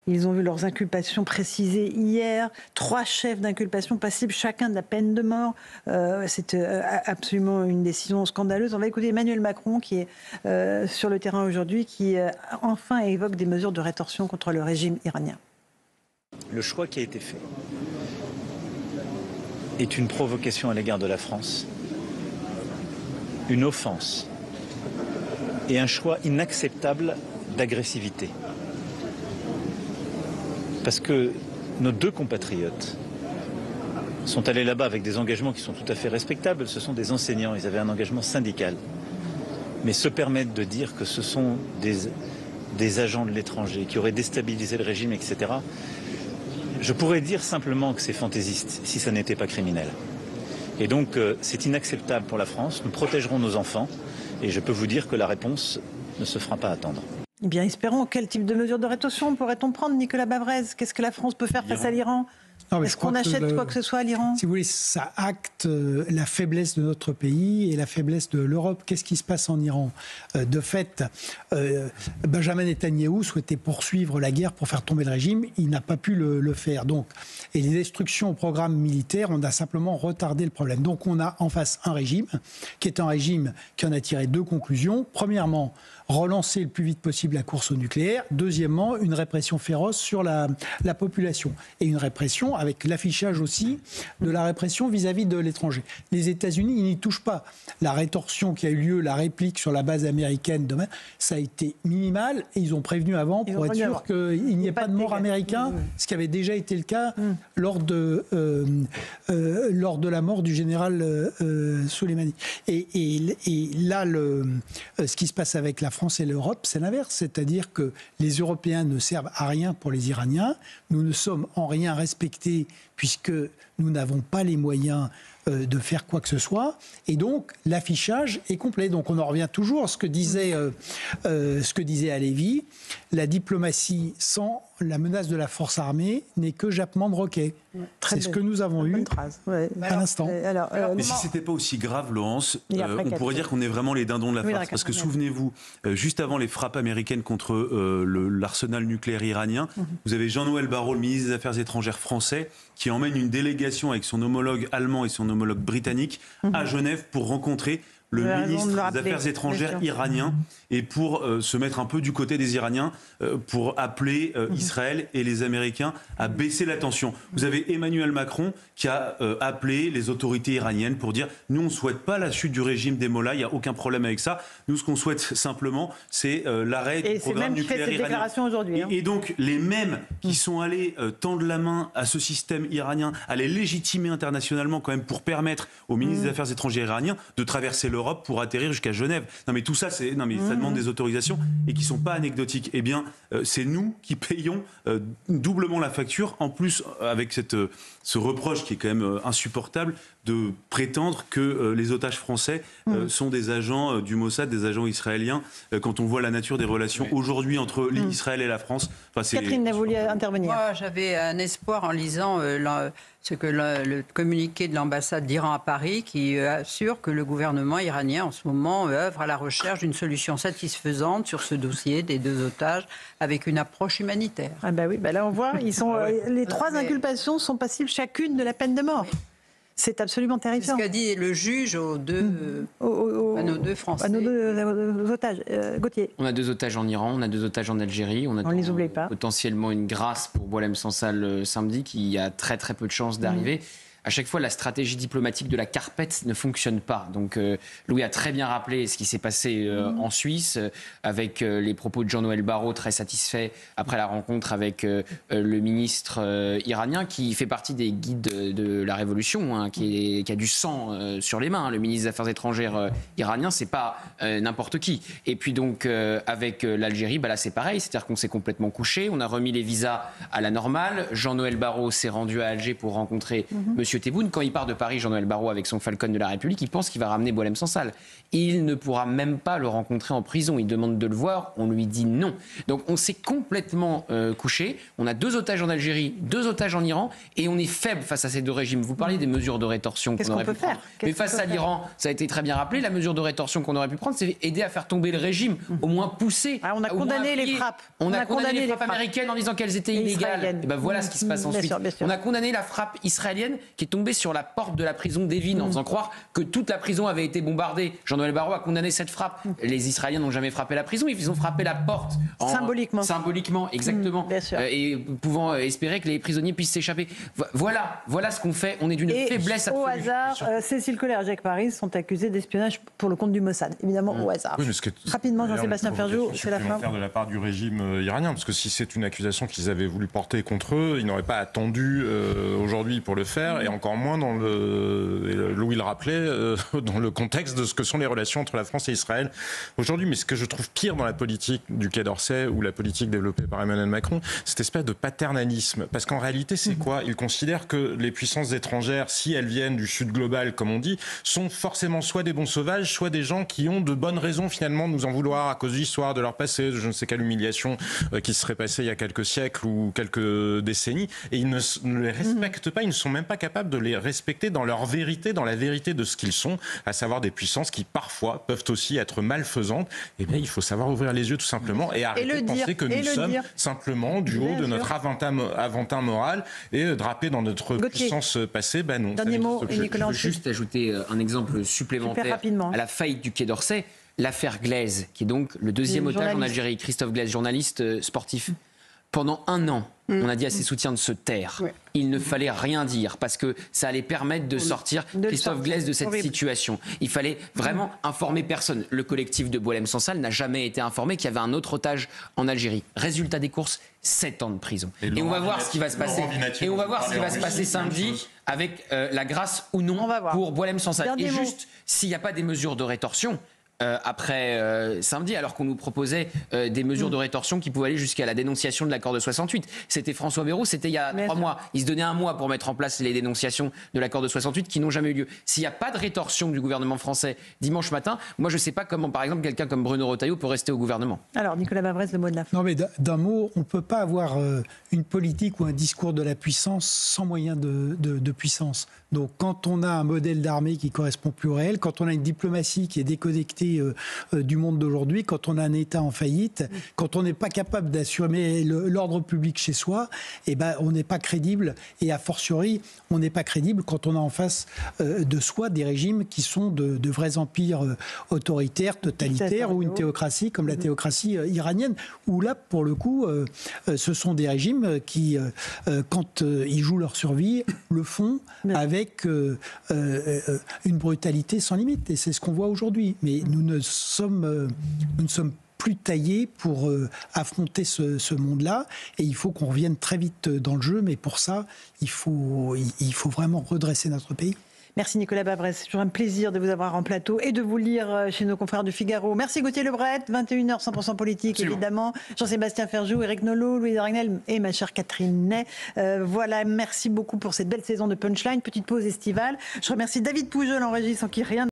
Ils ont vu leurs inculpations précisées hier. 3 chefs d'inculpation passibles, chacun de la peine de mort. C'est absolument une décision scandaleuse. On va écouter Emmanuel Macron qui est sur le terrain aujourd'hui, qui enfin évoque des mesures de rétorsion contre le régime iranien. Le choix qui a été fait est une provocation à l'égard de la France, une offense et un choix inacceptable d'agressivité. Parce que nos 2 compatriotes sont allés là-bas avec des engagements qui sont tout à fait respectables. Ce sont des enseignants, ils avaient un engagement syndical. Mais se permettre de dire que ce sont des agents de l'étranger qui auraient déstabilisé le régime, etc., je pourrais dire simplement que c'est fantaisiste si ça n'était pas criminel. Et donc c'est inacceptable pour la France. Nous protégerons nos enfants et je peux vous dire que la réponse ne se fera pas attendre. Eh bien, espérons. Quel type de mesures de rétorsion pourrait-on prendre, Nicolas Bavrez? Qu'est-ce que la France peut faire face à l'Iran? Est-ce qu'on achète quoi que ce soit à l'Iran? Si vous voulez, ça acte la faiblesse de notre pays et la faiblesse de l'Europe. Qu'est-ce qui se passe en Iran? De fait, Benjamin Netanyahou souhaitait poursuivre la guerre pour faire tomber le régime. Il n'a pas pu le faire. Donc, et les destructions au programme militaire, on a simplement retardé le problème. Donc, on a en face un régime qui est un régime qui en a tiré 2 conclusions. Premièrement, relancer le plus vite possible la course au nucléaire. Deuxièmement, une répression féroce sur la population. Et une répression avec l'affichage aussi de la répression vis-à-vis de l'étranger. Les États-Unis, ils n'y touchent pas. La rétorsion qui a eu lieu, la réplique sur la base américaine demain, ça a été minimal. Et ils ont prévenu avant pour être sûr qu'il n'y ait pas de morts américains, ce qui avait déjà été le cas lors de la mort du général Soleimani. Et là, ce qui se passe avec la France et l'Europe, c'est l'inverse. C'est-à-dire que les Européens ne servent à rien pour les Iraniens. Nous ne sommes en rien respectés puisque nous n'avons pas les moyens de faire quoi que ce soit. Et donc, l'affichage est complet. Donc, on en revient toujours à ce que disait Halévy. La diplomatie sans la menace de la force armée n'est que jappement de roquet. C'est ce que nous avons eu à l'instant. Mais si ce n'était pas aussi grave, Laurence, on pourrait dire qu'on est vraiment les dindons de la farce. Parce que souvenez-vous, juste avant les frappes américaines contre l'arsenal nucléaire iranien, vous avez Jean-Noël Barrot, le ministre des Affaires étrangères français, qui emmène une délégation avec son homologue allemand et son homologue britannique à Genève pour rencontrer le ministre des Affaires étrangères iranien et pour se mettre un peu du côté des Iraniens pour appeler Israël et les Américains à baisser la tension. Vous avez Emmanuel Macron qui a appelé les autorités iraniennes pour dire « Nous, on ne souhaite pas la chute du régime des Mollahs, il n'y a aucun problème avec ça. Nous, ce qu'on souhaite simplement, c'est l'arrêt du programme nucléaire iranien. » Et donc, les mêmes qui sont allés tendre la main à ce système iranien, à les légitimer internationalement quand même pour permettre au ministre des Affaires étrangères iranien de traverser l'Europe pour atterrir jusqu'à Genève. Non mais tout ça, ça demande des autorisations et qui ne sont pas anecdotiques. Eh bien, c'est nous qui payons doublement la facture, en plus avec ce reproche qui est quand même insupportable de prétendre que les otages français sont des agents du Mossad, des agents israéliens, quand on voit la nature des relations aujourd'hui entre Israël et la France. Enfin, Catherine a voulu intervenir. Moi, j'avais un espoir en lisant le communiqué de l'ambassade d'Iran à Paris qui assure que le gouvernement iranien en ce moment œuvre à la recherche d'une solution satisfaisante sur ce dossier des 2 otages avec une approche humanitaire. Ah bah oui, là on voit, les 3 inculpations sont passibles chacune de la peine de mort. C'est absolument terrifiant. C'est ce qu'a dit le juge à nos 2 Français. À nos 2 otages. Gauthier. On a 2 otages en Iran, on a 2 otages en Algérie. On ne les oublie pas. Potentiellement une grâce pour Boualem Sansal samedi qui a très très peu de chances d'arriver. À chaque fois, la stratégie diplomatique de la carpette ne fonctionne pas. Donc, Louis a très bien rappelé ce qui s'est passé en Suisse, avec les propos de Jean-Noël Barrot, très satisfait après la rencontre avec le ministre iranien, qui fait partie des guides de la révolution, qui a du sang sur les mains. Le ministre des Affaires étrangères iranien, c'est pas n'importe qui. Et puis donc, avec l'Algérie, là c'est pareil, c'est-à-dire qu'on s'est complètement couché, on a remis les visas à la normale. Jean-Noël Barrot s'est rendu à Alger pour rencontrer M. Tebboune, quand il part de Paris, Jean-Noël Barrot, avec son Falcon de la République, il pense qu'il va ramener Boualem Sansal. Il ne pourra même pas le rencontrer en prison. Il demande de le voir, on lui dit non. Donc on s'est complètement couché. On a 2 otages en Algérie, 2 otages en Iran, et on est faible face à ces 2 régimes. Vous parlez des mesures de rétorsion qu'on aurait pu prendre. Mais face à l'Iran, ça a été très bien rappelé, la mesure de rétorsion qu'on aurait pu prendre, c'est aider à faire tomber le régime, au moins pousser. On a condamné les frappes. On a condamné les frappes américaines en disant qu'elles étaient illégales. Et ben voilà ce qui se passe ensuite. Bien sûr. On a condamné la frappe israélienne qui est tombée sur la porte de la prison d'Evin en faisant croire que toute la prison avait été bombardée. Jean-Noël Barrot a condamné cette frappe. Les Israéliens n'ont jamais frappé la prison, ils ont frappé la porte. Symboliquement, exactement. Et pouvant espérer que les prisonniers puissent s'échapper. Voilà ce qu'on fait. On est d'une faiblesse absolue. Au hasard, Cécile Collère et Jacques Paris sont accusés d'espionnage pour le compte du Mossad. Évidemment, au hasard. Oui, Rapidement, Jean-Sébastien Ferjou, c'est la fin. De la part du régime iranien, parce que si c'est une accusation qu'ils avaient voulu porter contre eux, ils n'auraient pas attendu aujourd'hui pour le faire, et encore moins Louis le rappelait, dans le contexte de ce que sont les relations entre la France et Israël aujourd'hui. Mais ce que je trouve pire dans la politique du Quai d'Orsay ou la politique développée par Emmanuel Macron, c'est cette espèce de paternalisme. Parce qu'en réalité, c'est quoi? Ils considèrent que les puissances étrangères, si elles viennent du Sud global, comme on dit, sont forcément soit des bons sauvages, soit des gens qui ont de bonnes raisons finalement de nous en vouloir à cause de l'histoire, de leur passé, de je ne sais quelle humiliation qui se serait passée il y a quelques siècles ou quelques décennies. Et ils ne les respectent pas, ils ne sont même pas capables de les respecter dans leur vérité, dans la vérité de ce qu'ils sont, à savoir des puissances qui parfois peuvent aussi être malfaisantes. Eh bien, il faut savoir ouvrir les yeux tout simplement et arrêter de penser que nous sommes simplement du haut de notre aventin moral et drapés dans notre puissance passée. Ben non. Dernier mot, Nicolas. Je veux juste ajouter un exemple supplémentaire à la faillite du Quai d'Orsay. L'affaire Glaise, qui est donc le 2e otage en Algérie, Christophe Glaise, journaliste sportif. Pendant 1 an, on a dit à ses soutiens de se taire. Ouais. Il ne fallait rien dire parce que ça allait permettre de sortir Christophe Glaise de cette situation. Il fallait vraiment informer personne. Le collectif de Boualem Sansal n'a jamais été informé qu'il y avait un autre otage en Algérie. Résultat des courses, 7 ans de prison. Et on va voir ce qui va se passer. Et on va voir ce qui va se passer samedi avec la grâce ou non pour Boualem Sansal. Et juste, s'il n'y a pas des mesures de rétorsion, après samedi, alors qu'on nous proposait des mesures de rétorsion qui pouvaient aller jusqu'à la dénonciation de l'accord de 68. C'était François Bayrou, c'était il y a 3 mois. Il se donnait 1 mois pour mettre en place les dénonciations de l'accord de 68 qui n'ont jamais eu lieu. S'il n'y a pas de rétorsion du gouvernement français dimanche matin, moi je ne sais pas comment, par exemple, quelqu'un comme Bruno Retailleau peut rester au gouvernement. Alors, Nicolas Bavrez, le mot de la fin. Non, mais d'un mot, on ne peut pas avoir une politique ou un discours de la puissance sans moyen de puissance. Donc, quand on a un modèle d'armée qui correspond plus au réel, quand on a une diplomatie qui est déconnectée du monde d'aujourd'hui, quand on a un État en faillite, quand on n'est pas capable d'assurer l'ordre public chez soi, eh ben, on n'est pas crédible. Et a fortiori, on n'est pas crédible quand on a en face de soi des régimes qui sont de vrais empires autoritaires, totalitaires, ou une théocratie comme la théocratie iranienne, où là, pour le coup, ce sont des régimes qui, quand ils jouent leur survie, le font avec une brutalité sans limite. Et c'est ce qu'on voit aujourd'hui. Mais nous ne sommes plus taillés pour affronter ce monde-là. Et il faut qu'on revienne très vite dans le jeu. Mais pour ça, il faut vraiment redresser notre pays. Merci Nicolas Bavrez, c'est toujours un plaisir de vous avoir en plateau et de vous lire chez nos confrères du Figaro. Merci Gauthier Lebret, 21h 100% politique évidemment. Jean-Sébastien Ferjou, Éric Nolot, Louis Ragnel et ma chère Catherine Ney. Voilà, merci beaucoup pour cette belle saison de Punchline, petite pause estivale. Je remercie David Poujol en régie sans qui rien